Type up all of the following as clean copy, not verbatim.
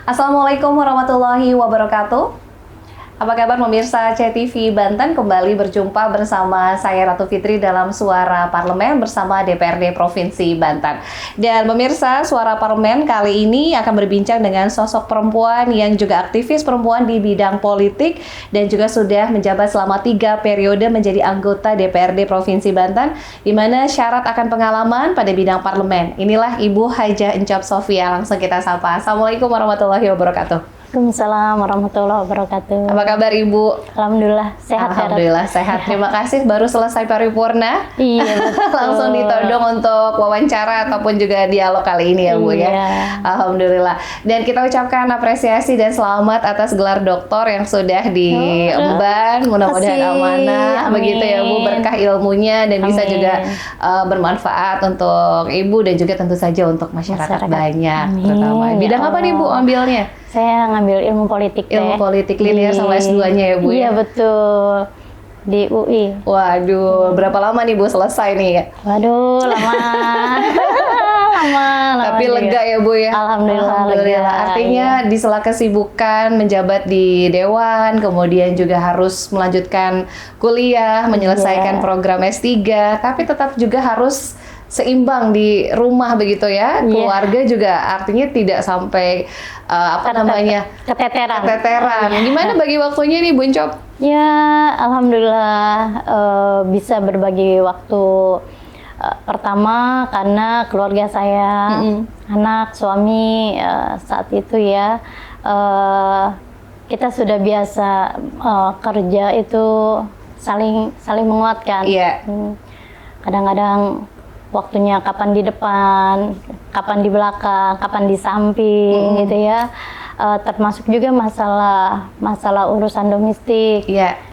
Assalamualaikum warahmatullahi wabarakatuh. Apa kabar pemirsa CTV Banten? Kembali berjumpa bersama saya Ratu Fitri dalam Suara Parlemen bersama DPRD Provinsi Banten. Dan pemirsa, Suara Parlemen kali ini akan berbincang dengan sosok perempuan yang juga aktivis perempuan di bidang politik dan juga sudah menjabat selama 3 periode menjadi anggota DPRD Provinsi Banten, di mana syarat akan pengalaman pada bidang parlemen. Inilah Ibu Hajah Encop Sofia. Langsung kita sapa. Assalamualaikum warahmatullahi wabarakatuh. Waalaikumsalam warahmatullahi wabarakatuh. Apa kabar Ibu? Alhamdulillah sehat. Alhamdulillah sehat. Terima kasih, baru selesai paripurna. Iya betul. Langsung ditodong untuk wawancara ataupun juga dialog kali ini ya Bu ya. Alhamdulillah. Dan kita ucapkan apresiasi dan selamat atas gelar doktor yang sudah diemban. Mudah-mudahan amanah. Begitu ya Bu, berkah ilmunya dan bisa juga bermanfaat untuk Ibu dan juga tentu saja untuk masyarakat banyak. Terutama. Bidang apa nih Bu ambilnya? Saya ngambil ilmu politik. Ilmu politik linear sama S2-nya ya Bu ya? Iya betul, di UI. Waduh, berapa lama nih Bu selesai nih ya? Waduh, lama. lama Tapi lega ya Bu ya? Alhamdulillah. Lega. Artinya di sela kesibukan menjabat di Dewan, kemudian juga harus melanjutkan kuliah, menyelesaikan program S3, tapi tetap juga harus seimbang di rumah begitu ya, keluarga juga artinya tidak sampai keteteran. Gimana bagi waktunya nih Bu Encop? Ya, alhamdulillah bisa berbagi waktu. Pertama karena keluarga saya, anak, suami saat itu ya kita sudah biasa kerja itu saling menguatkan. Kadang-kadang waktunya kapan di depan, kapan di belakang, kapan di samping gitu ya. Termasuk juga masalah urusan domestik.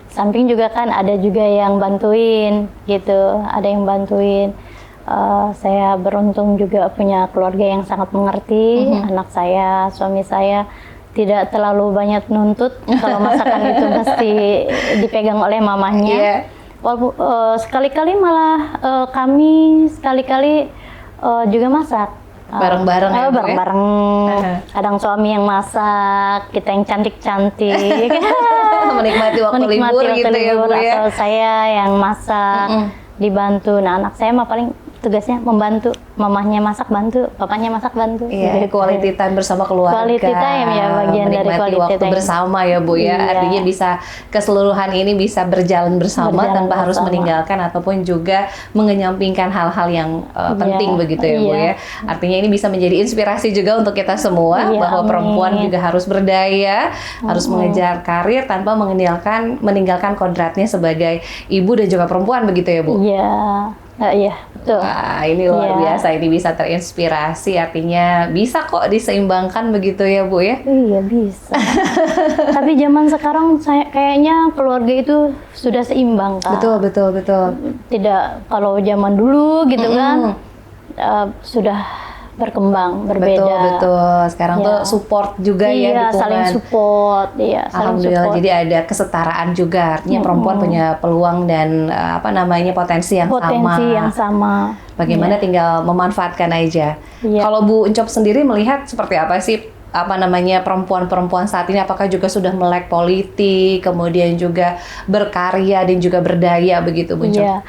Samping juga kan ada juga yang bantuin gitu, ada yang bantuin. Saya beruntung juga punya keluarga yang sangat mengerti. Anak saya, suami saya tidak terlalu banyak nuntut kalau masakan itu mesti dipegang oleh mamahnya. Walaupun sekali-kali malah kami juga masak bareng-bareng ya, bareng-bareng. Kadang suami yang masak, kita yang cantik-cantik. menikmati waktu libur gitu ya Bu ya. Atau saya yang masak, dibantu. Nah, anak saya mah paling tugasnya membantu, mamahnya masak bantu, papanya masak bantu. Quality time bersama keluarga. Quality time ya, bagian dari quality waktu time bersama ya Bu ya. Artinya bisa keseluruhan ini bisa berjalan bersama tanpa harus meninggalkan ataupun juga mengenyampingkan hal-hal yang penting begitu ya Bu ya. Artinya ini bisa menjadi inspirasi juga untuk kita semua bahwa perempuan juga harus berdaya, harus mengejar karir tanpa meninggalkan kodratnya sebagai ibu dan juga perempuan begitu ya Bu. Iya, betul. Wah, ini luar biasa, ini bisa terinspirasi, artinya bisa kok diseimbangkan begitu ya Bu ya? Iya, bisa. Tapi zaman sekarang kayaknya keluarga itu sudah seimbang Kak. Betul. Tidak kalau zaman dulu gitu kan, sudah berkembang, berbeda. Betul. Sekarang tuh support juga ya, dukungan. Saling support. Alhamdulillah, jadi ada kesetaraan juga. Artinya perempuan punya peluang dan potensi yang sama. Bagaimana tinggal memanfaatkan aja. Kalau Bu Encop sendiri melihat seperti apa sih perempuan-perempuan saat ini, apakah juga sudah melek politik, kemudian juga berkarya dan juga berdaya begitu Bu Encop?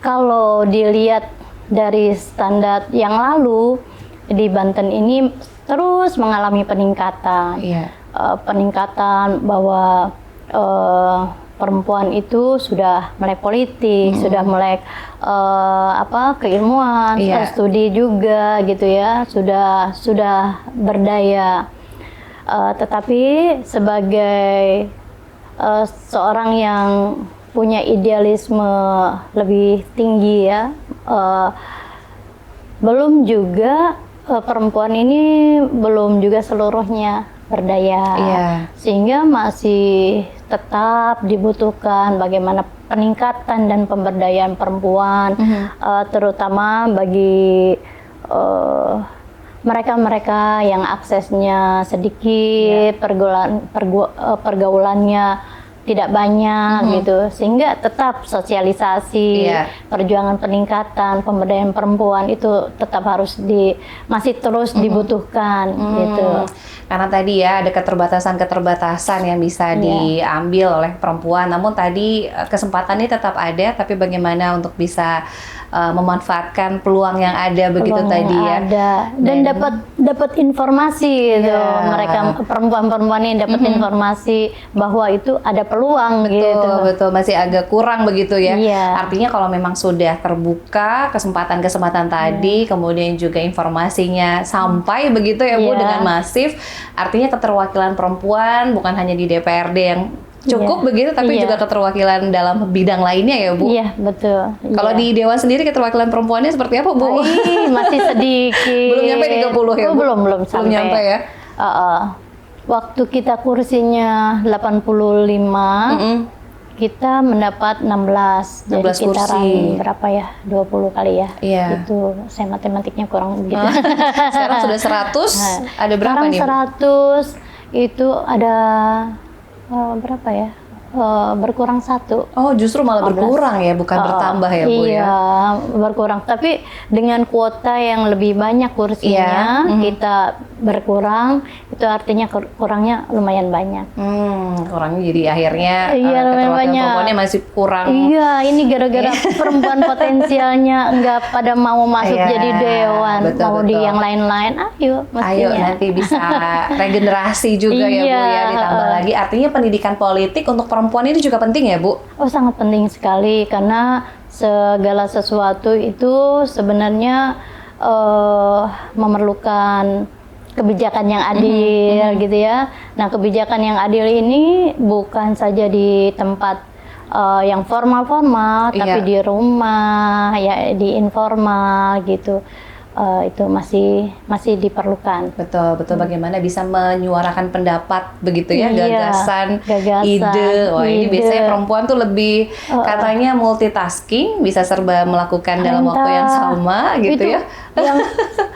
Kalau dilihat dari standar yang lalu di Banten ini terus mengalami peningkatan. Peningkatan bahwa perempuan itu sudah melek politik, sudah melek keilmuan, studi juga gitu ya, sudah berdaya. Tetapi sebagai seorang yang punya idealisme lebih tinggi ya, belum juga perempuan ini belum juga seluruhnya berdaya, sehingga masih tetap dibutuhkan bagaimana peningkatan dan pemberdayaan perempuan, terutama bagi mereka-mereka yang aksesnya sedikit, pergaulannya tidak banyak gitu, sehingga tetap sosialisasi, perjuangan peningkatan pemberdayaan perempuan itu tetap harus masih terus dibutuhkan gitu. Karena tadi ya ada keterbatasan yang bisa diambil oleh perempuan, namun tadi kesempatan ini tetap ada, tapi bagaimana untuk bisa memanfaatkan peluang yang ada begitu tadi ya. Ada. Dan dapat informasi gitu. Mereka perempuan-perempuan ini dapat informasi bahwa itu ada peluang gitu. Betul, masih agak kurang begitu ya. Iya. Artinya kalau memang sudah terbuka kesempatan-kesempatan tadi, kemudian juga informasinya sampai begitu ya Bu dengan masif, artinya keterwakilan perempuan bukan hanya di DPRD yang cukup begitu, tapi juga keterwakilan dalam bidang lainnya ya Bu. Iya, betul. Kalau di Dewan sendiri keterwakilan perempuannya seperti apa Bu? Masih sedikit. Belum nyampe 30 ya Bu? Belum sampai. Belum nyampe ya? Waktu kita kursinya 85, kita mendapat 16. 16 jadi kursi. Berapa ya? 20 kali ya. Iya. Itu saya matematiknya kurang begitu. Sekarang sudah 100, ada berapa sekarang nih Bu? 100 itu ada berapa ya? Berkurang 1. Oh, justru malah berkurang ya, bukan bertambah ya Bu ya? Iya, berkurang. Tapi dengan kuota yang lebih banyak kursinya, kita berkurang, itu artinya kurangnya lumayan banyak. Kurangnya jadi akhirnya lumayan banyak. Perempuannya masih kurang. Iya, ini gara-gara perempuan potensialnya nggak pada mau masuk jadi dewan, mau di yang lain-lain, ayo nanti bisa regenerasi juga ya Bu ya, ditambah lagi. Artinya pendidikan politik untuk perempuan ini juga penting ya Bu? Oh, sangat penting sekali, karena segala sesuatu itu sebenarnya memerlukan kebijakan yang adil gitu ya. Nah, kebijakan yang adil ini bukan saja di tempat yang formal-formal, tapi di rumah, ya di informal gitu. Itu masih diperlukan. Betul. Bagaimana bisa menyuarakan pendapat begitu ya, gagasan, ide. Wah, ini biasanya perempuan tuh lebih katanya multitasking, bisa serba melakukan dalam waktu yang sama gitu itu ya. Yang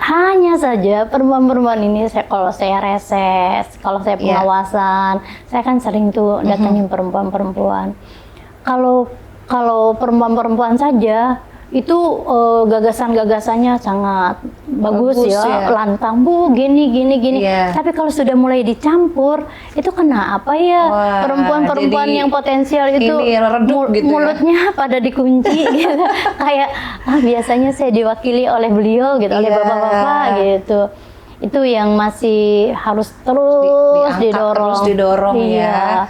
hanya saja perempuan-perempuan ini, kalau saya reses, kalau saya pengawasan, saya kan sering tuh datangin perempuan-perempuan. Kalau perempuan-perempuan saja itu gagasan-gagasannya sangat bagus ya, lantang Bu, gini. Tapi kalau sudah mulai dicampur, itu kenapa ya perempuan-perempuan yang potensial itu gitu mulutnya pada dikunci gitu. Kayak biasanya saya diwakili oleh beliau gitu, oleh bapak-bapak gitu. Itu yang masih harus terus didorong ya.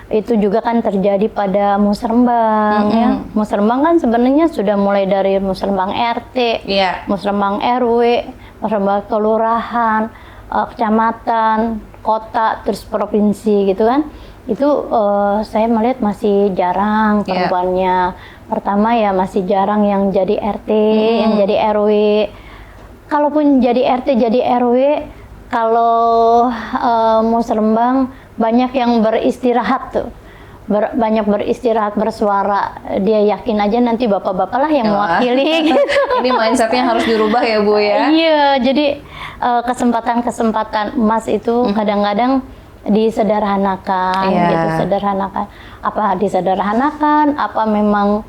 Itu juga kan terjadi pada musrembang ya. Musrembang kan sebenarnya sudah mulai dari musrembang RT, musrembang RW, musrembang kelurahan, kecamatan, kota, terus provinsi gitu kan. Itu saya melihat masih jarang perempuannya. Pertama ya masih jarang yang jadi RT, yang jadi RW. Kalaupun jadi RT, jadi RW, kalau musrembang banyak yang beristirahat tuh, banyak beristirahat, bersuara. Dia yakin aja nanti bapak-bapak lah yang mewakili. Gitu. Ini mindsetnya harus dirubah ya Bu ya? Iya, jadi kesempatan-kesempatan emas itu kadang-kadang disederhanakan, gitu, sederhanakan. Apa disederhanakan? Apa memang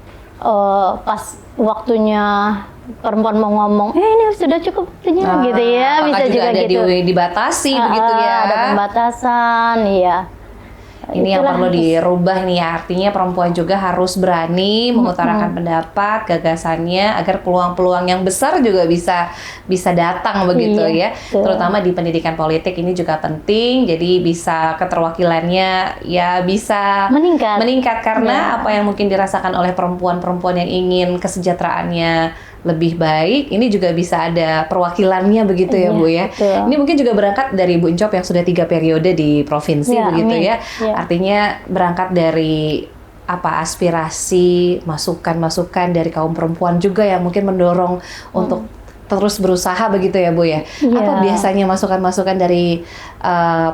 pas waktunya perempuan mau ngomong, ini sudah cukup waktunya gitu ya, bisa juga ada gitu. Dibatasi begitu ya. Ada pembatasan, iya. Ini yang perlu dirubah nih ya, artinya perempuan juga harus berani mengutarakan pendapat, gagasannya, agar peluang-peluang yang besar juga bisa datang begitu ya. Terutama di pendidikan politik ini juga penting, jadi bisa keterwakilannya ya bisa meningkat karena apa yang mungkin dirasakan oleh perempuan-perempuan yang ingin kesejahteraannya lebih baik, ini juga bisa ada perwakilannya begitu ya Bu ya. Ini mungkin juga berangkat dari Bu Encop yang sudah 3 periode di provinsi begitu ya. Artinya berangkat dari aspirasi, masukan-masukan dari kaum perempuan juga yang mungkin mendorong untuk terus berusaha begitu ya Bu ya. Apa biasanya masukan-masukan dari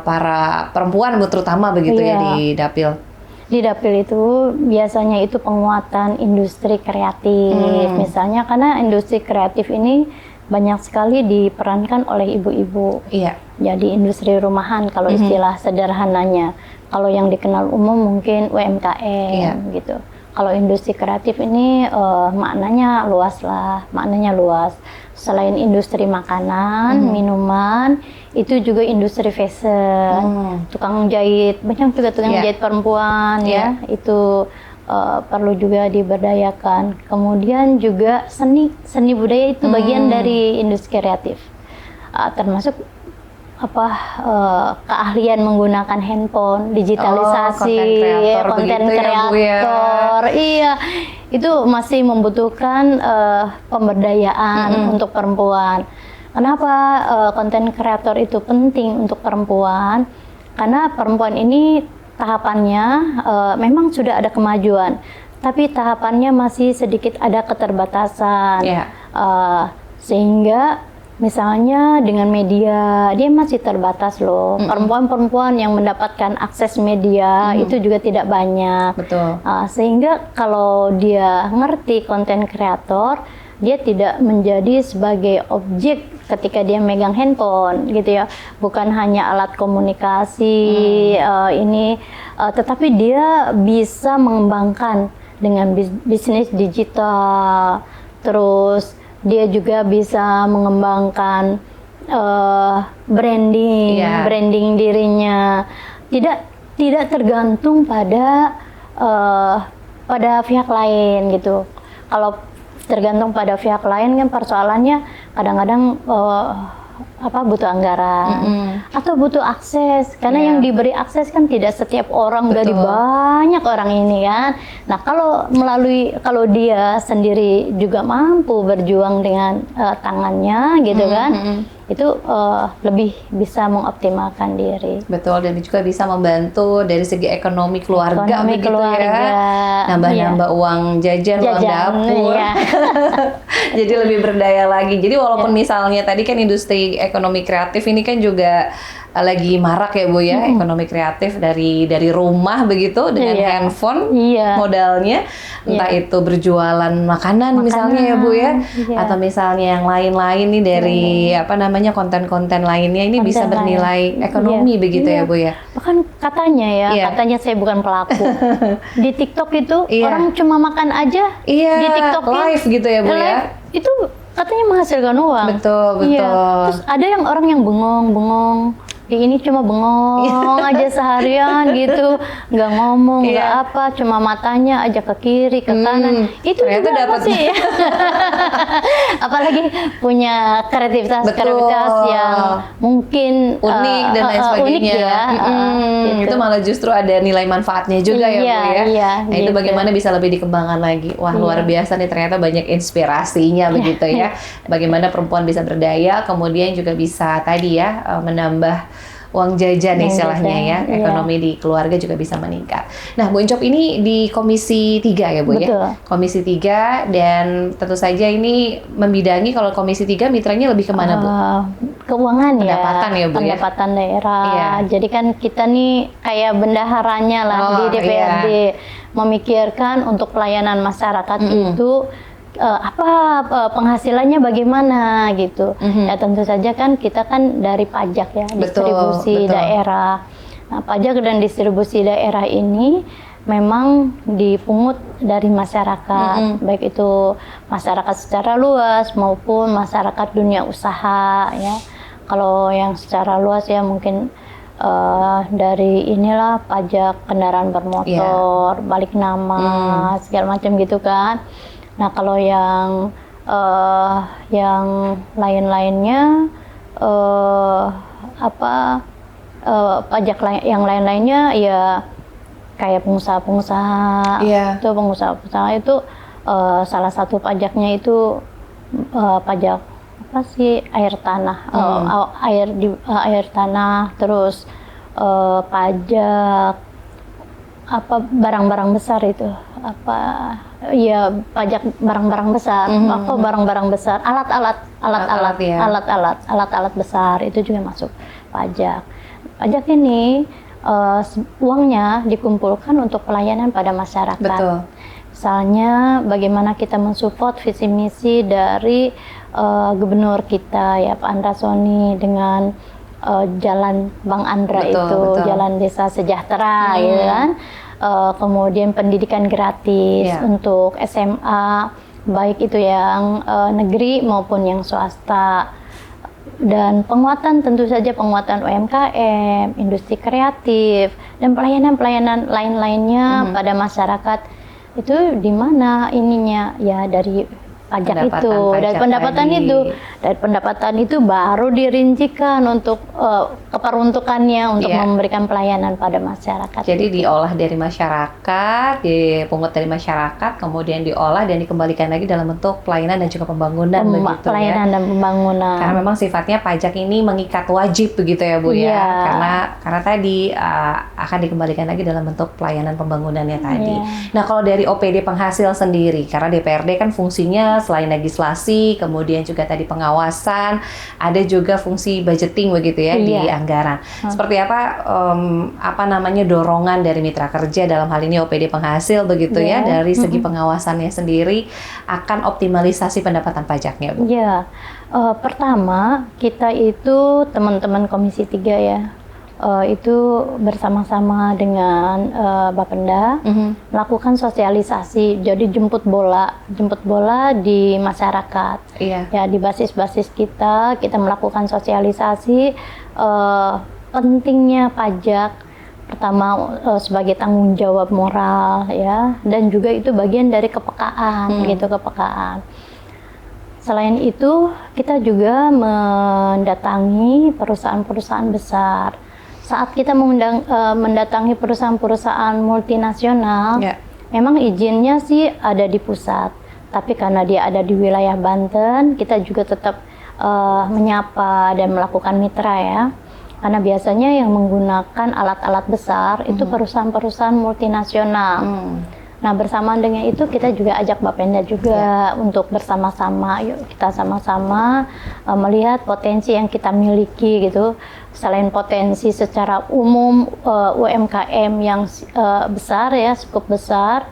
para perempuan Bu terutama begitu ya di Dapil? Di Dapil itu biasanya itu penguatan industri kreatif, misalnya karena industri kreatif ini banyak sekali diperankan oleh ibu-ibu. Jadi industri rumahan kalau istilah sederhananya. Kalau yang dikenal umum mungkin UMKM gitu. Kalau industri kreatif ini maknanya luas lah, maknanya luas. Selain industri makanan, minuman, itu juga industri fashion, tukang jahit, banyak juga tukang jahit perempuan ya, itu perlu juga diberdayakan. Kemudian juga seni budaya itu bagian dari industri kreatif, termasuk keahlian menggunakan handphone, digitalisasi, konten kreator, iya, itu masih membutuhkan pemberdayaan untuk perempuan. Kenapa konten kreator itu penting untuk perempuan? Karena perempuan ini tahapannya memang sudah ada kemajuan, tapi tahapannya masih sedikit ada keterbatasan, sehingga misalnya dengan media, dia masih terbatas loh. Perempuan-perempuan yang mendapatkan akses media itu juga tidak banyak. Betul. Sehingga kalau dia ngerti konten kreator, dia tidak menjadi sebagai objek ketika dia megang handphone gitu ya. Bukan hanya alat komunikasi tetapi dia bisa mengembangkan dengan bisnis digital. Terus dia juga bisa mengembangkan branding dirinya, tidak tergantung pada pihak lain gitu. Kalau tergantung pada pihak lain kan persoalannya kadang-kadang butuh anggaran atau butuh akses, karena yang diberi akses kan tidak setiap orang dari banyak orang ini kan. Nah, kalau dia sendiri juga mampu berjuang dengan tangannya gitu kan, itu lebih bisa mengoptimalkan diri. Betul, dan juga bisa membantu dari segi ekonomi keluarga begitu ya. Nambah-nambah uang jajan, uang dapur. Jadi lebih berdaya lagi. Jadi walaupun misalnya tadi kan industri ekonomi kreatif ini kan juga lagi marak ya Bu ya, ekonomi kreatif dari rumah begitu dengan handphone modalnya, entah itu berjualan makanan misalnya ya Bu ya, atau misalnya yang lain-lain nih dari konten-konten lainnya ini bisa bernilai ekonomi begitu ya Bu ya. Bahkan katanya katanya saya bukan pelaku. Di TikTok itu orang cuma makan aja di TikTok live gitu ya Bu ya. Itu katanya menghasilkan uang. Betul. Terus ada yang orang yang bengong. Ini cuma bengong aja seharian gitu, nggak ngomong, nggak apa, cuma matanya aja ke kiri, ke kanan. Itu juga dapat sih. Apalagi punya kreativitas yang mungkin unik dan lain sebagainya. Gitu. Itu malah justru ada nilai manfaatnya juga ya Bu ya. Nah, itu bagaimana bisa lebih dikembangkan lagi. Wah, luar biasa nih, ternyata banyak inspirasinya begitu ya. Bagaimana perempuan bisa berdaya, kemudian juga bisa tadi menambah uang jajan istilahnya ya, ekonomi di keluarga juga bisa meningkat. Nah, Bu Encop ini di Komisi 3 ya Bu ya? Komisi 3, dan tentu saja ini membidangi, kalau Komisi 3 mitranya lebih kemana Bu? Keuangan pendapatan ya Bu pendapatan daerah. Jadi kan kita nih kayak bendaharanya lah di DPRD, memikirkan untuk pelayanan masyarakat itu penghasilannya bagaimana gitu. Ya tentu saja kan kita kan dari pajak ya, distribusi daerah. Nah, pajak dan distribusi daerah ini memang dipungut dari masyarakat, baik itu masyarakat secara luas maupun masyarakat dunia usaha ya. Kalau yang secara luas ya mungkin dari inilah pajak kendaraan bermotor, balik nama, segala macam gitu kan. Nah, kalau yang lain-lainnya pajak yang lain-lainnya ya kayak pengusaha-pengusaha. Itu pengusaha-pengusaha itu salah satu pajaknya itu pajak air tanah, air tanah, terus pajak barang-barang besar itu pajak barang-barang besar, barang-barang besar, alat-alat besar itu juga masuk pajak. Pajak ini uangnya dikumpulkan untuk pelayanan pada masyarakat. Betul. Misalnya bagaimana kita mensupport visi misi dari gubernur kita ya Pak Andra Soni dengan Jalan Bang Andra, Betul, itu betul. Jalan Desa Sejahtera, gitu kan. Kemudian pendidikan gratis untuk SMA, baik itu yang negeri maupun yang swasta. Dan penguatan, tentu saja penguatan UMKM, industri kreatif, dan pelayanan-pelayanan lain-lainnya pada masyarakat. Itu di mana ininya? Ya dari pajak itu, dari pendapatan tadi. Dari pendapatan itu baru dirincikan untuk keperuntukannya untuk memberikan pelayanan pada masyarakat. Jadi diolah dari masyarakat, dipungut dari masyarakat, kemudian diolah dan dikembalikan lagi dalam bentuk pelayanan dan juga pembangunan begitu pelayanan dan pembangunan. Karena memang sifatnya pajak ini mengikat wajib begitu ya Bu ya. Karena tadi akan dikembalikan lagi dalam bentuk pelayanan pembangunannya tadi. Nah, kalau dari OPD penghasil sendiri, karena DPRD kan fungsinya selain legislasi, kemudian juga tadi pengawasan, ada juga fungsi budgeting begitu ya di anggaran. Seperti apa namanya dorongan dari mitra kerja dalam hal ini OPD penghasil begitu ya dari segi pengawasannya sendiri akan optimalisasi pendapatan pajaknya Bu? Pertama kita itu teman-teman Komisi 3 ya. Itu bersama-sama dengan Bapenda melakukan sosialisasi, jadi jemput bola di masyarakat. Ya di basis-basis kita melakukan sosialisasi pentingnya pajak, pertama sebagai tanggung jawab moral ya, dan juga itu bagian dari kepekaan gitu, kepekaan. Selain itu kita juga mendatangi perusahaan-perusahaan besar. Saat kita mendatangi perusahaan-perusahaan multinasional, memang izinnya sih ada di pusat, tapi karena dia ada di wilayah Banten, kita juga tetap menyapa dan melakukan mitra ya. Karena biasanya yang menggunakan alat-alat besar itu perusahaan-perusahaan multinasional. Nah, bersamaan dengan itu kita juga ajak Bapenda juga untuk bersama-sama, yuk kita sama-sama melihat potensi yang kita miliki gitu. Selain potensi secara umum UMKM yang besar ya, cukup besar,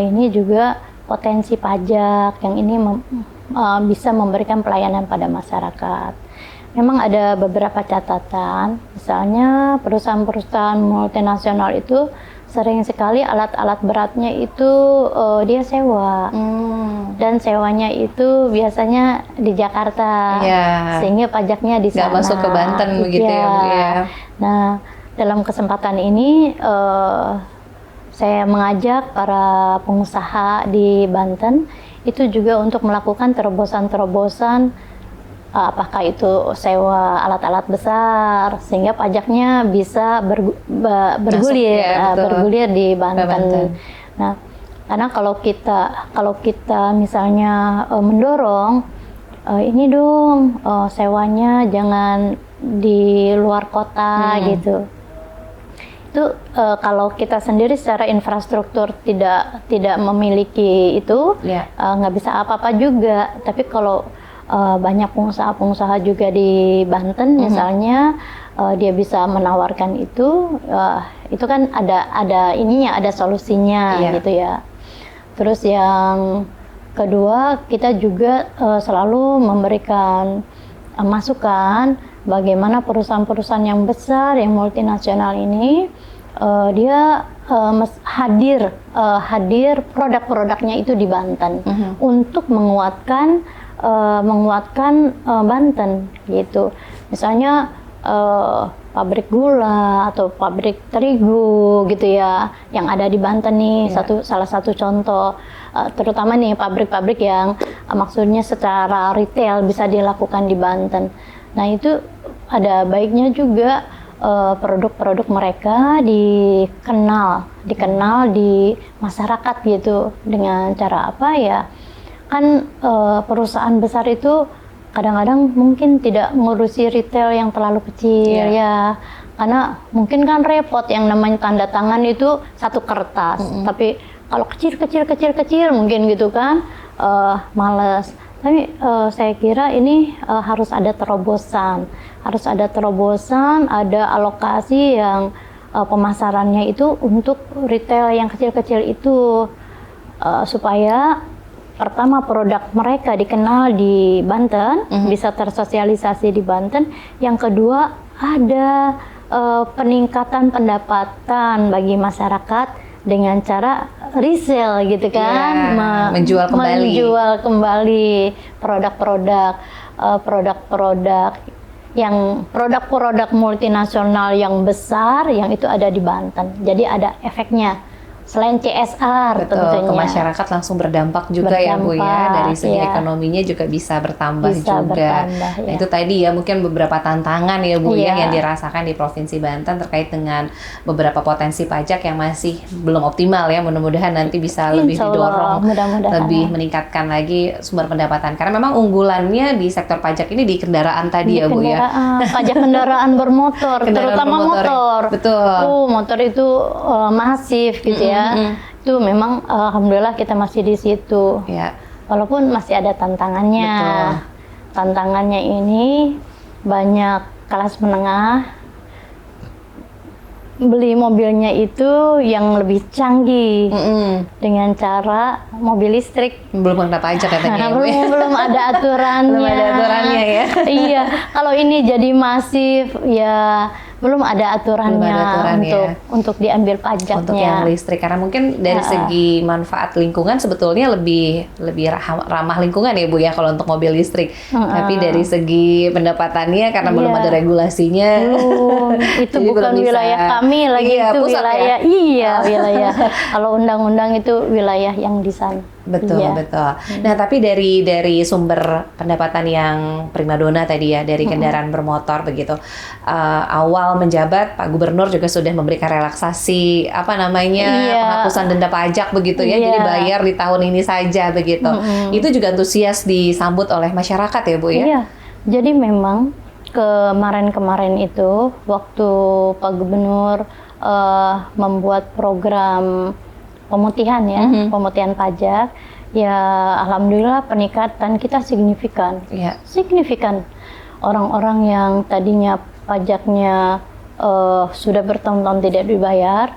ini juga potensi pajak yang ini bisa memberikan pelayanan pada masyarakat. Memang ada beberapa catatan, misalnya perusahaan-perusahaan multinasional itu sering sekali alat-alat beratnya itu dia sewa, dan sewanya itu biasanya di Jakarta, sehingga pajaknya di sana. Nggak masuk ke Banten begitu ya Bu ya. Nah, dalam kesempatan ini saya mengajak para pengusaha di Banten itu juga untuk melakukan terobosan-terobosan, apakah itu sewa alat-alat besar sehingga pajaknya bisa bergulir di Banten. Nah, karena kalau kita misalnya mendorong ini dong sewanya jangan di luar kota gitu. Itu kalau kita sendiri secara infrastruktur tidak memiliki itu, nggak bisa apa-apa juga. Tapi kalau banyak pengusaha-pengusaha juga di Banten misalnya dia bisa menawarkan itu kan ada ininya, ada solusinya gitu ya. Terus yang kedua, kita juga selalu memberikan masukan bagaimana perusahaan-perusahaan yang besar, yang multinasional ini dia hadir produk-produknya itu di Banten untuk menguatkan Banten gitu. Misalnya pabrik gula atau pabrik terigu gitu ya yang ada di Banten nih, salah satu contoh, terutama nih pabrik-pabrik yang maksudnya secara retail bisa dilakukan di Banten. Nah, itu ada baiknya juga produk-produk mereka dikenal di masyarakat gitu. Dengan cara apa ya? Kan perusahaan besar itu kadang-kadang mungkin tidak ngurusi retail yang terlalu kecil ya, karena mungkin kan repot, yang namanya tanda tangan itu satu kertas, tapi kalau kecil mungkin gitu kan males. Tapi saya kira ini harus ada terobosan, ada alokasi yang pemasarannya itu untuk retail yang kecil-kecil itu supaya pertama produk mereka dikenal di Banten, bisa tersosialisasi di Banten. Yang kedua ada peningkatan pendapatan bagi masyarakat dengan cara resell gitu kan, menjual kembali produk-produk yang produk-produk multinasional yang besar yang itu ada di Banten. Jadi ada efeknya. Selain CSR tentunya. Ke masyarakat langsung berdampak juga ya Bu ya, dari segi ekonominya juga bisa bertambah juga. Nah, itu tadi ya mungkin beberapa tantangan ya Bu ya yang dirasakan di Provinsi Banten terkait dengan beberapa potensi pajak yang masih belum optimal ya. Mudah-mudahan nanti bisa lebih didorong, lebih meningkatkan lagi sumber pendapatan. Karena memang unggulannya di sektor pajak ini di kendaraan tadi ya Bu ya. Pajak kendaraan bermotor, terutama motor. Betul. Motor itu masif gitu ya. Itu memang alhamdulillah kita masih di situ. Walaupun masih ada tantangannya. Tantangannya ini banyak kelas menengah beli mobilnya itu yang lebih canggih dengan cara mobil listrik. Belum kena pajak katanya. Belum ada aturannya. Belum ada aturannya ya. Iya, kalau ini jadi masif ya belum ada aturannya untuk diambil pajaknya. Untuk yang listrik, karena mungkin dari segi manfaat lingkungan sebetulnya lebih ramah lingkungan ya Bu ya kalau untuk mobil listrik. Tapi dari segi pendapatannya karena belum ada regulasinya. Itu bukan wilayah kami lagi, itu wilayah wilayah. Kalau undang-undang itu wilayah yang di sana. Betul. Nah, tapi dari sumber pendapatan yang primadona tadi ya, dari kendaraan bermotor begitu. Awal menjabat Pak Gubernur juga sudah memberikan relaksasi penghapusan denda pajak begitu ya. Jadi bayar di tahun ini saja begitu. Itu juga antusias disambut oleh masyarakat ya Bu ya. Iya. Jadi memang kemarin itu waktu Pak Gubernur membuat program pemutihan ya, pemutihan pajak, ya alhamdulillah peningkatan kita signifikan. Signifikan. Orang-orang yang tadinya pajaknya sudah bertahun-tahun tidak dibayar,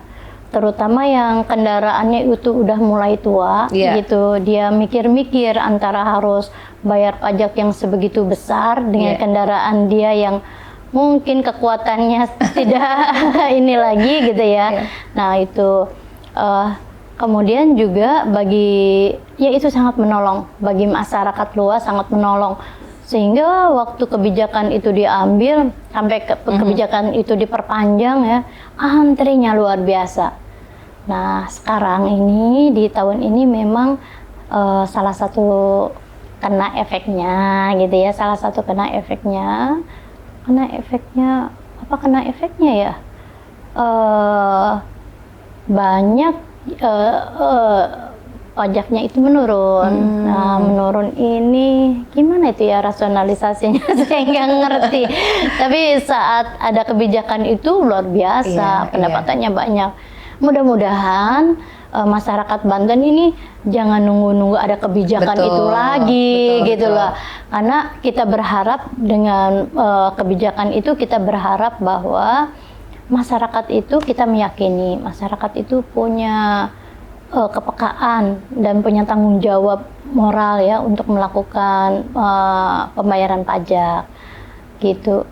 terutama yang kendaraannya itu udah mulai tua gitu, dia mikir-mikir antara harus bayar pajak yang sebegitu besar dengan kendaraan dia yang mungkin kekuatannya tidak ini lagi gitu ya. Nah itu kemudian juga itu sangat menolong bagi masyarakat luas, sangat menolong, sehingga waktu kebijakan itu diambil sampai kebijakan itu diperpanjang ya, antrinya luar biasa. Nah sekarang ini di tahun ini memang salah satu kena efeknya gitu ya, kena efeknya ya banyak pajaknya itu menurun. Nah, menurun ini gimana itu ya rasionalisasinya? Saya nggak ngerti. Tapi saat ada kebijakan itu luar biasa, pendapatannya banyak. Mudah-mudahan masyarakat Banten ini jangan nunggu-nunggu ada kebijakan itu lagi gitu loh. Karena kita berharap dengan kebijakan itu, kita berharap bahwa masyarakat itu, kita meyakini masyarakat itu punya kepekaan dan punya tanggung jawab moral ya untuk melakukan pembayaran pajak gitu.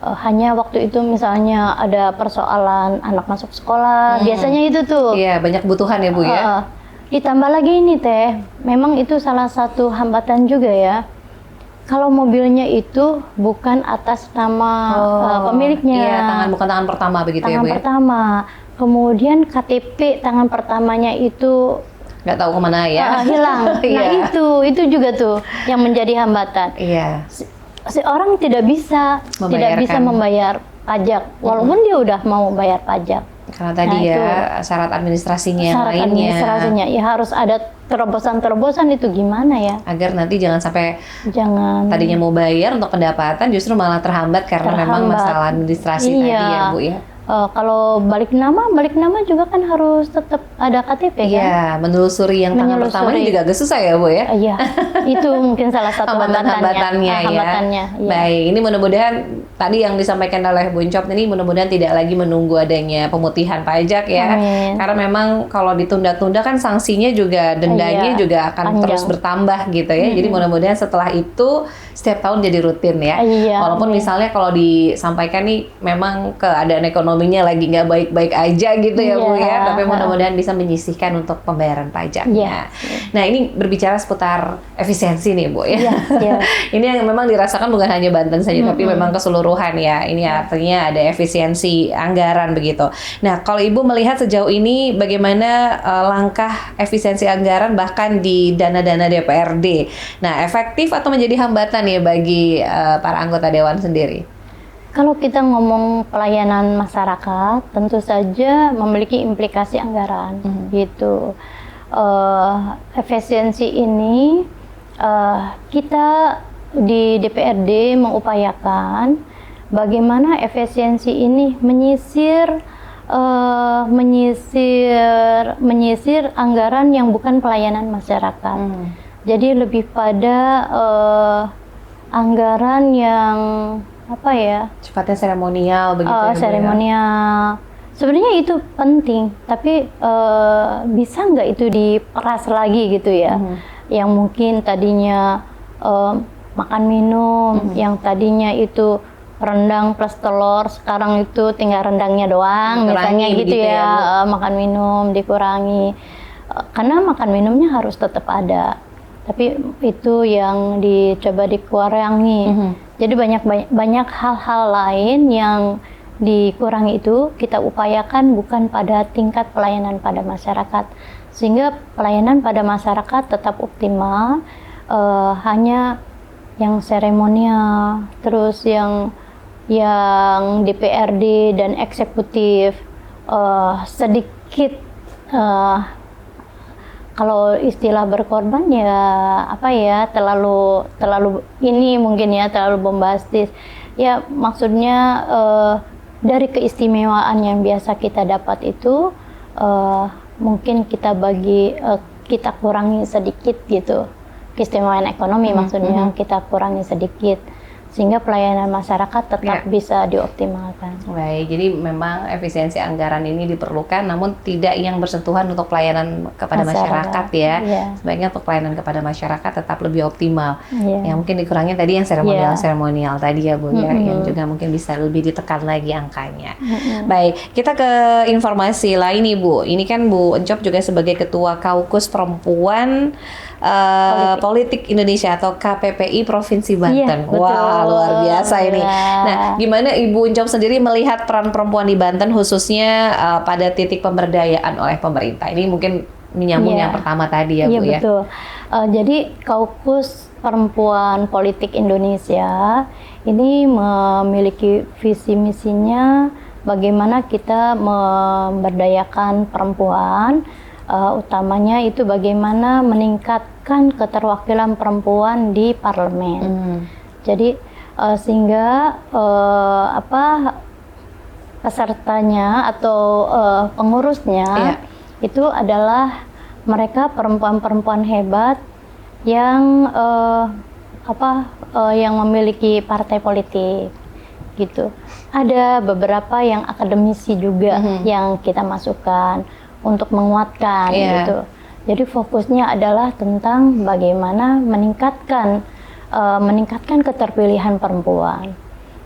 Hanya waktu itu misalnya ada persoalan anak masuk sekolah, biasanya itu tuh. Iya, banyak kebutuhan ya Bu ya. Ditambah lagi ini Teh, memang itu salah satu hambatan juga ya. Kalau mobilnya itu bukan atas nama pemiliknya. Iya, bukan tangan pertama begitu ya Bu ya. Tangan pertama. Kemudian KTP tangan pertamanya itu nggak tahu kemana ya. Hilang. Nah itu juga tuh yang menjadi hambatan. Iya. Si orang tidak bisa membayar pajak walaupun dia udah mau bayar pajak. Karena tadi syarat administrasinya administrasinya ya harus ada terobosan itu gimana ya? Agar nanti jangan tadinya mau bayar untuk pendapatan justru malah terhambat karena memang masalah administrasi tadi ya Bu ya. Kalau balik nama juga kan harus tetap ada KTP kan? Iya, menelusuri yang tahap pertama ini juga agak susah ya Bu ya? Iya, itu mungkin salah satu hambatannya ya. Iya. Baik, ini mudah-mudahan tadi yang disampaikan oleh Bu Encop ini mudah-mudahan tidak lagi menunggu adanya pemutihan pajak ya. Amin. Karena memang kalau ditunda-tunda kan sanksinya juga, dendanya juga akan terus bertambah gitu ya. Jadi mudah-mudahan setelah itu setiap tahun jadi rutin ya. Walaupun misalnya kalau disampaikan nih memang keadaan ekonominya lagi nggak baik-baik aja gitu ya Bu ya, tapi mudah-mudahan bisa menyisihkan untuk pembayaran pajaknya. Nah ini berbicara seputar efisiensi nih Bu ya. Ini yang memang dirasakan bukan hanya Banten saja, tapi memang keseluruhan ya. Ini artinya ada efisiensi anggaran begitu. Nah kalau Ibu melihat sejauh ini bagaimana langkah efisiensi anggaran bahkan di dana-dana DPRD. Nah efektif atau menjadi hambatan ya bagi para anggota Dewan sendiri? Kalau kita ngomong pelayanan masyarakat, tentu saja memiliki implikasi anggaran, gitu. Efisiensi ini kita di DPRD mengupayakan bagaimana efisiensi ini menyisir anggaran yang bukan pelayanan masyarakat. Jadi lebih pada anggaran yang apa ya? Sifatnya seremonial begitu ya. Seremonial. Sebenarnya itu penting, tapi bisa nggak itu diperas lagi gitu ya? Yang mungkin tadinya makan minum, yang tadinya itu rendang plus telur, sekarang itu tinggal rendangnya doang, misalnya gitu ya. Makan minum dikurangi, karena makan minumnya harus tetap ada. Tapi itu yang dicoba dikurangi. Jadi banyak hal-hal lain yang dikurangi itu kita upayakan bukan pada tingkat pelayanan pada masyarakat, sehingga pelayanan pada masyarakat tetap optimal. Hanya yang seremonial, terus yang DPRD dan eksekutif sedikit kalau istilah berkorban ya apa ya, terlalu ini mungkin ya, terlalu bombastis ya, maksudnya dari keistimewaan yang biasa kita dapat itu mungkin kita kurangi sedikit gitu, keistimewaan ekonomi maksudnya kita kurangi sedikit sehingga pelayanan masyarakat tetap bisa dioptimalkan. Baik, jadi memang efisiensi anggaran ini diperlukan, namun tidak yang bersentuhan untuk pelayanan kepada masyarakat ya. Sebaiknya untuk pelayanan kepada masyarakat tetap lebih optimal. Yang mungkin dikurangi tadi yang seremonial tadi ya Bu ya, yang juga mungkin bisa lebih ditekan lagi angkanya. Baik, kita ke informasi lain nih Bu. Ini kan Bu Encop juga sebagai Ketua Kaukus Perempuan Politik Indonesia atau KPPI Provinsi Banten. Wah, luar biasa ini. Nah, gimana Ibu Encop sendiri melihat peran perempuan di Banten khususnya pada titik pemberdayaan oleh pemerintah? Ini mungkin menyambung yang pertama tadi ya Bu ya. Betul. Jadi Kaukus Perempuan Politik Indonesia ini memiliki visi misinya bagaimana kita memberdayakan perempuan. Utamanya itu bagaimana meningkatkan keterwakilan perempuan di parlemen. Jadi sehingga pesertanya atau pengurusnya itu adalah mereka perempuan-perempuan hebat yang yang memiliki partai politik gitu. Ada beberapa yang akademisi juga yang kita masukkan untuk menguatkan gitu. Jadi fokusnya adalah tentang bagaimana meningkatkan keterpilihan perempuan.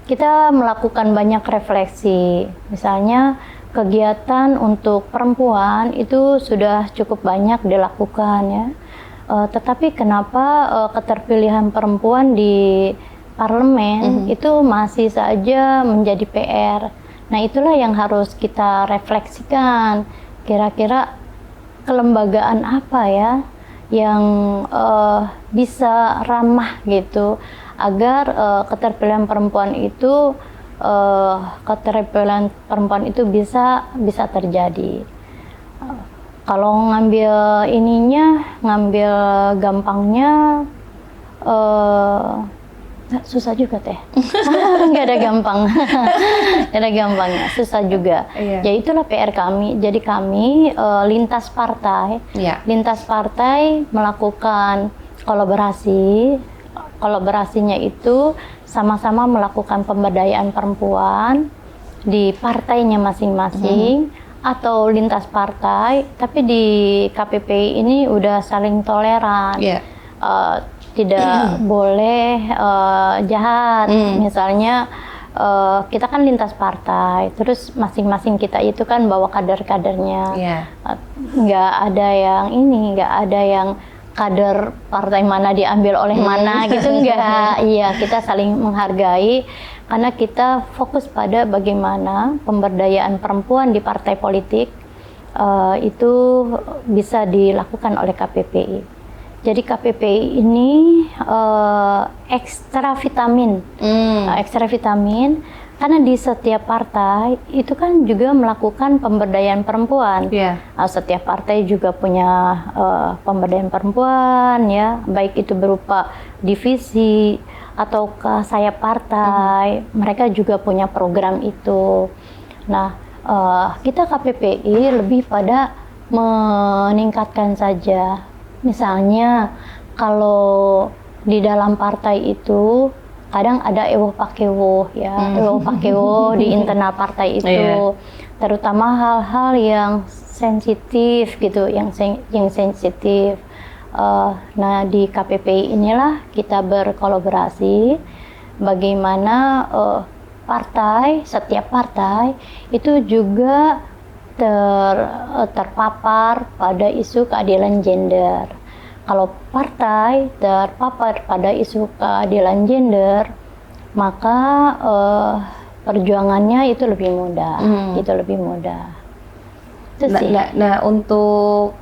Kita melakukan banyak refleksi, misalnya kegiatan untuk perempuan itu sudah cukup banyak dilakukan ya. Tetapi kenapa keterpilihan perempuan di parlemen itu masih saja menjadi PR? Nah itulah yang harus kita refleksikan. Kira-kira kelembagaan apa ya yang bisa ramah gitu agar keterpilihan perempuan itu bisa terjadi. Kalau ngambil gampangnya Susah juga teh. Nggak ada gampang. Nggak ada gampangnya, susah juga. Ya itulah PR kami. Jadi kami lintas partai, lintas partai melakukan kolaborasi. Kolaborasinya itu sama-sama melakukan pemberdayaan perempuan di partainya masing-masing atau lintas partai. Tapi di KPPI ini udah saling toleran. Tidak boleh jahat. Misalnya kita kan lintas partai, terus masing-masing kita itu kan bawa kader-kadernya. Nggak ada yang ini, nggak ada yang kader partai mana diambil oleh mana gitu, nggak. Iya, kita saling menghargai karena kita fokus pada bagaimana pemberdayaan perempuan di partai politik itu bisa dilakukan oleh KPPI. Jadi KPPI ini ekstra vitamin, karena di setiap partai itu kan juga melakukan pemberdayaan perempuan. Setiap partai juga punya pemberdayaan perempuan, ya, baik itu berupa divisi atau ke sayap partai, mereka juga punya program itu. Nah, kita KPPI lebih pada meningkatkan saja. Misalnya kalau di dalam partai itu kadang ada ewo pakewo, ya, ewo pakewo di internal partai itu, terutama hal-hal yang sensitif gitu, yang sensitif. Nah, di KPPI inilah kita berkolaborasi bagaimana partai, setiap partai itu juga terpapar pada isu keadilan gender. Kalau partai terpapar pada isu keadilan gender, maka perjuangannya itu lebih mudah. Itu lebih mudah. Itu sih. Nah, untuk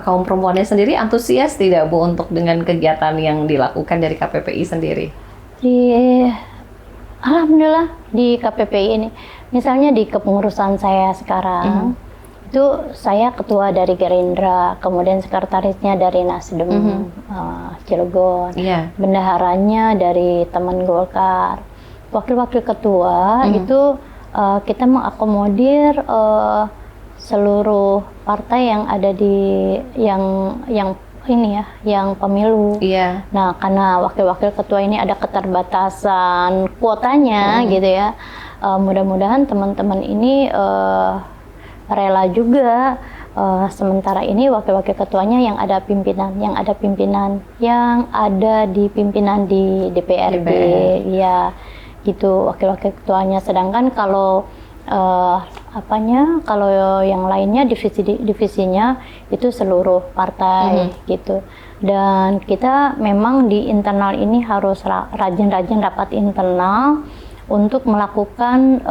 kaum perempuannya sendiri antusias tidak, Bu, untuk dengan kegiatan yang dilakukan dari KPPI sendiri? Alhamdulillah di KPPI ini, misalnya di kepengurusan saya sekarang, itu saya ketua dari Gerindra, kemudian sekretarisnya dari Nasdem Cilegon, bendaharanya dari teman Golkar, wakil-wakil ketua itu kita mengakomodir seluruh partai yang ada di yang ini ya, yang pemilu. Nah, karena wakil-wakil ketua ini ada keterbatasan kuotanya gitu ya. Mudah-mudahan teman-teman ini rela juga. Sementara ini wakil-wakil ketuanya yang ada pimpinan di pimpinan di DPRD, ya gitu, wakil-wakil ketuanya. Sedangkan kalau kalau yang lainnya divisinya itu seluruh partai gitu. Dan kita memang di internal ini harus rajin-rajin rapat internal untuk melakukan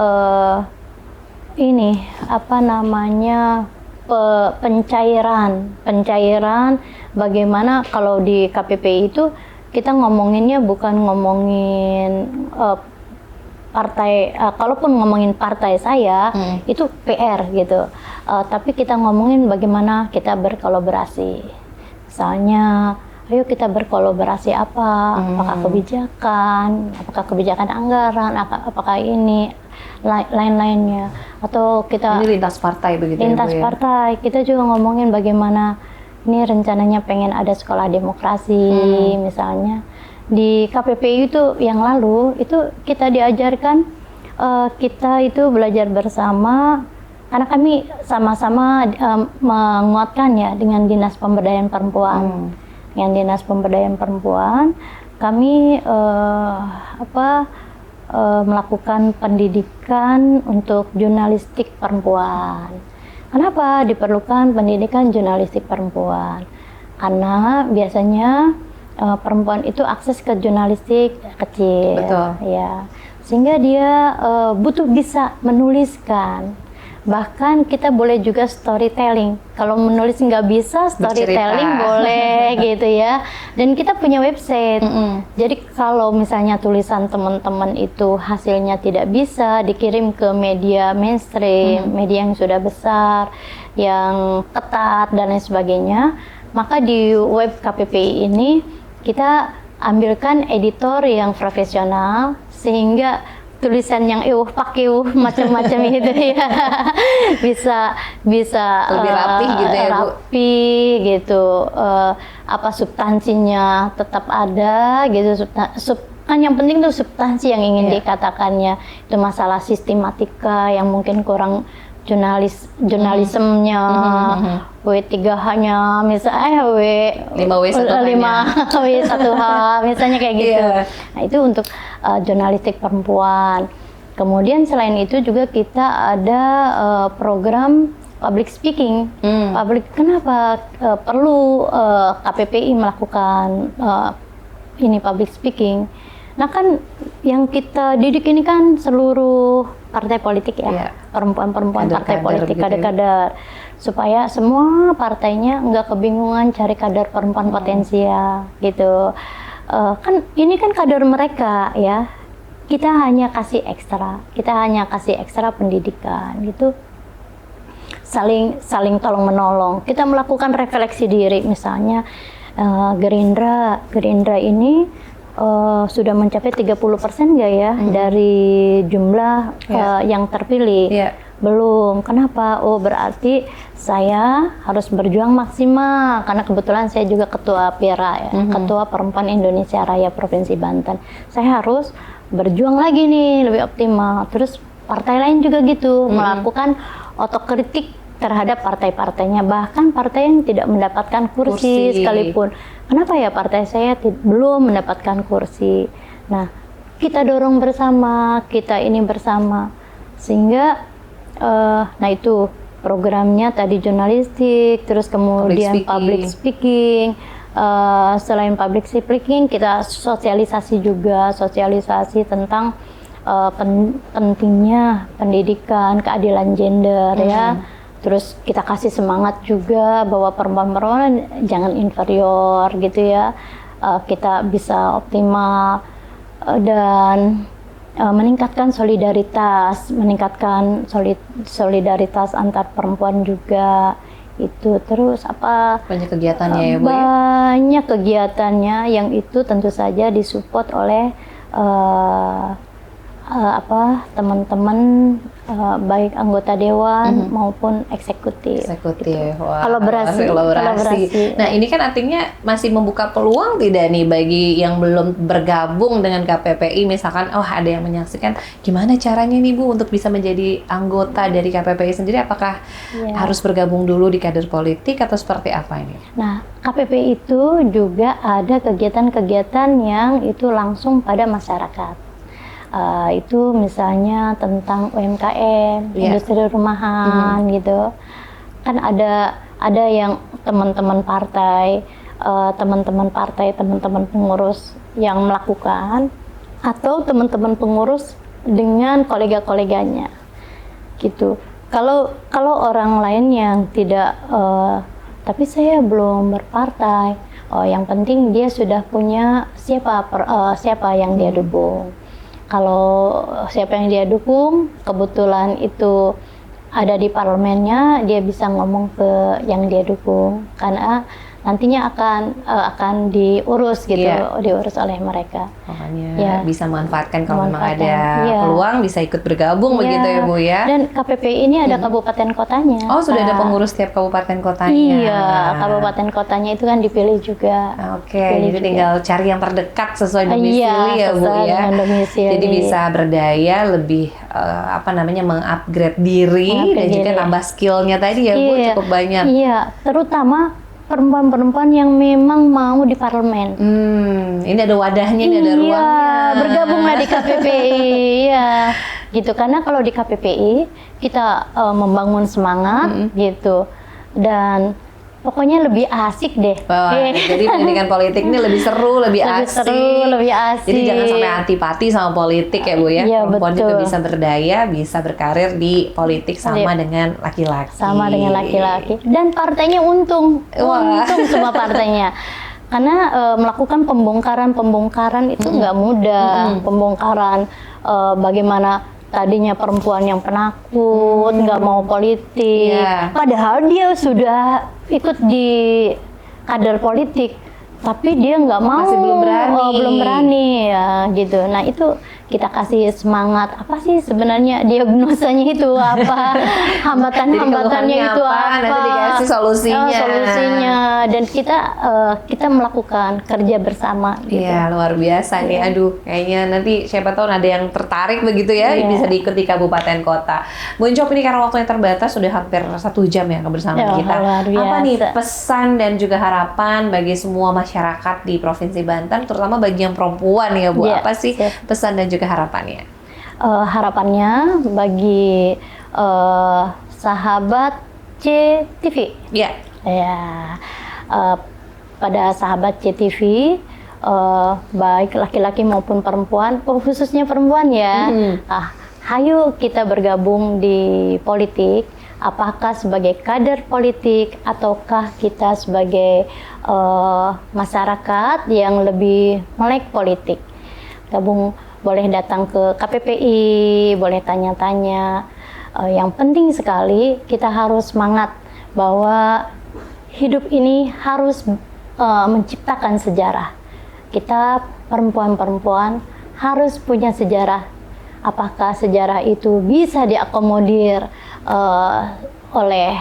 pencairan bagaimana. Kalau di KPPI itu kita ngomonginnya bukan ngomongin partai, kalaupun ngomongin partai saya itu PR gitu, tapi kita ngomongin bagaimana kita berkolaborasi. Misalnya, ayo kita berkolaborasi apakah kebijakan anggaran, apakah ini lain-lainnya, atau kita ini lintas partai begitu. Lintas partai, kita juga ngomongin bagaimana ini rencananya pengen ada sekolah demokrasi misalnya. Di KPPI itu yang lalu itu kita diajarkan, kita itu belajar bersama karena kami sama-sama menguatkan ya dengan Dinas Pemberdayaan Perempuan. Dengan Dinas Pemberdayaan Perempuan kami melakukan pendidikan untuk jurnalistik perempuan. Kenapa diperlukan pendidikan jurnalistik perempuan? Karena biasanya perempuan itu akses ke jurnalistik kecil, ya, sehingga dia butuh bisa menuliskan. Bahkan kita boleh juga storytelling. Kalau menulis nggak bisa, storytelling boleh gitu ya. Dan kita punya website. Jadi kalau misalnya tulisan teman-teman itu hasilnya tidak bisa dikirim ke media mainstream, media yang sudah besar, yang ketat dan lain sebagainya, maka di web KPPI ini kita ambilkan editor yang profesional sehingga tulisan yang macam-macam gitu ya bisa lebih rapi gitu ya, Bu. rapi gitu, apa substansinya tetap ada gitu, kan yang penting tuh substansi yang ingin dikatakannya. Itu masalah sistematika yang mungkin kurang jurnalismenya, W3H-nya misalnya 5W1H misalnya kayak gitu. Nah, itu untuk jurnalistik perempuan. Kemudian selain itu juga kita ada program public speaking. Kenapa perlu KPPI melakukan ini public speaking? Nah kan yang kita didik ini kan seluruh partai politik ya, perempuan-perempuan partai politik, kader-kader, supaya semua partainya nggak kebingungan cari kader perempuan potensial gitu. Kan ini kan kader mereka ya, kita hanya kasih ekstra pendidikan gitu, saling tolong menolong. Kita melakukan refleksi diri, misalnya Gerindra ini sudah mencapai 30% nggak ya dari jumlah yang terpilih? Belum. Kenapa? Oh, berarti saya harus berjuang maksimal, karena kebetulan saya juga ketua PIRA ya, Ketua Perempuan Indonesia Raya Provinsi Banten. Saya harus berjuang lagi nih, lebih optimal. Terus partai lain juga gitu, melakukan otokritik terhadap partai-partainya, bahkan partai yang tidak mendapatkan kursi sekalipun. Kenapa ya partai saya belum mendapatkan kursi? Nah, kita dorong bersama, kita ini bersama, sehingga nah itu programnya tadi jurnalistik, terus kemudian public speaking. Selain public speaking, kita sosialisasi tentang pentingnya pendidikan, keadilan gender ya. Terus kita kasih semangat juga bahwa perempuan-perempuan jangan inferior gitu ya. Kita bisa optimal dan meningkatkan solidaritas antar perempuan juga. Itu terus apa? Banyak kegiatannya ya, Bu. Banyak kegiatannya yang itu tentu saja disupport oleh teman-teman baik anggota dewan maupun eksekutif. Gitu. Wah, kolaborasi. Nah, ini kan artinya masih membuka peluang tidak nih bagi yang belum bergabung dengan KPPI, misalkan ada yang menyaksikan, gimana caranya nih Bu untuk bisa menjadi anggota dari KPPI sendiri? Apakah harus bergabung dulu di kader politik atau seperti apa ini? Nah, KPPI itu juga ada kegiatan-kegiatan yang itu langsung pada masyarakat. Itu misalnya tentang UMKM, industri rumahan gitu. Kan ada yang teman-teman partai, teman-teman pengurus yang melakukan, atau teman-teman pengurus dengan kolega-koleganya gitu. Kalau orang lain yang tidak, tapi saya belum berpartai, yang penting dia sudah punya siapa yang dia dukung. Kalau siapa yang dia dukung, kebetulan itu ada di parlemennya, dia bisa ngomong ke yang dia dukung, karena nantinya akan diurus gitu, diurus oleh mereka. Makanya bisa manfaatkan kalau memang ada peluang bisa ikut bergabung begitu ya Bu ya. Dan KPPI ini ada kabupaten kotanya. Oh, sudah ada pengurus tiap kabupaten kotanya. Iya, kabupaten kotanya itu kan dipilih juga. Oke, jadi tinggal cari yang terdekat sesuai domisili ya Bu ya. Jadi bisa berdaya lebih mengupgrade diri dan juga nambah skillnya tadi ya Bu, cukup banyak. Iya, terutama perempuan-perempuan yang memang mau di parlemen. Ini ada wadahnya, ini ada ruangnya. Bergabunglah di KPPI, gitu. Karena kalau di KPPI kita membangun semangat, gitu. Dan pokoknya lebih asik deh. Jadi pendidikan politik ini lebih seru, lebih asik. Jadi jangan sampai antipati sama politik ya Bu ya. Perempuan juga bisa berdaya, bisa berkarir di politik sama dengan laki-laki. Sama dengan laki-laki. Dan partainya untung semua partainya. Karena melakukan pembongkaran itu nggak mudah. Pembongkaran bagaimana tadinya perempuan yang penakut, nggak mau politik, padahal dia sudah ikut di kader politik, tapi dia nggak mau, masih belum berani ya gitu. Nah itu kita kasih semangat, apa sih sebenarnya diagnosanya itu apa, hambatan-hambatannya itu apa, nanti dikasih solusinya. Dan kita melakukan kerja bersama gitu. Iya, luar biasa nih. Aduh, kayaknya nanti siapa tahu ada yang tertarik begitu ya, bisa diikut di kabupaten kota. Bu Encop, ini karena waktunya terbatas, sudah hampir 1 jam ya kebersamaan kita. Apa nih pesan dan juga harapan bagi semua masyarakat di Provinsi Banten, terutama bagi yang perempuan ya Bu? Apa sih pesan dan juga harapannya? Harapannya bagi sahabat CTV. Ya. Pada sahabat CTV, baik laki-laki maupun perempuan, khususnya perempuan ya. Hayo kita bergabung di politik. Apakah sebagai kader politik ataukah kita sebagai masyarakat yang lebih melek politik. Gabung, boleh datang ke KPPI, boleh tanya-tanya. Yang penting sekali kita harus semangat bahwa hidup ini harus menciptakan sejarah. Kita perempuan-perempuan harus punya sejarah. Apakah sejarah itu bisa diakomodir oleh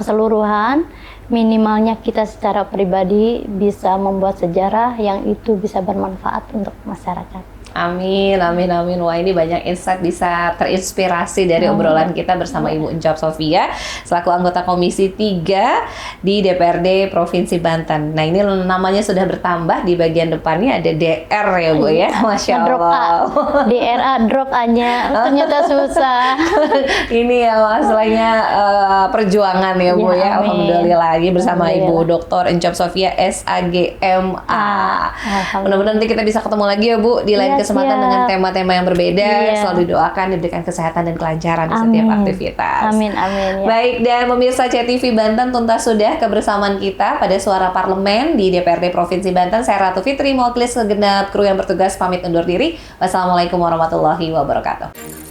keseluruhan? Minimalnya kita secara pribadi bisa membuat sejarah yang itu bisa bermanfaat untuk masyarakat. Amin, amin, amin. Wah, ini banyak insight, bisa terinspirasi dari obrolan kita bersama Ibu Encop Sofia selaku anggota Komisi 3 di DPRD Provinsi Banten. Nah, ini namanya sudah bertambah, di bagian depannya ada DR ya Bu ya. Masya Allah. DRA, drop A-nya ternyata susah. Ini ya masalahnya perjuangan ya Bu ya. Alhamdulillah lagi bersama Ibu Dr. Encop Sofia SAGMA. Mudah-mudahan nanti kita bisa ketemu lagi ya Bu di lain kesempatan dengan tema-tema yang berbeda. Selalu doakan diberikan kesehatan dan kelancaran di setiap aktivitas. Amin, amin. Baik, dan pemirsa CTV Banten, tuntas sudah kebersamaan kita pada Suara Parlemen di DPRD Provinsi Banten. Saya Ratu Fitri, mewakili segenap kru yang bertugas pamit undur diri. Wassalamualaikum warahmatullahi wabarakatuh.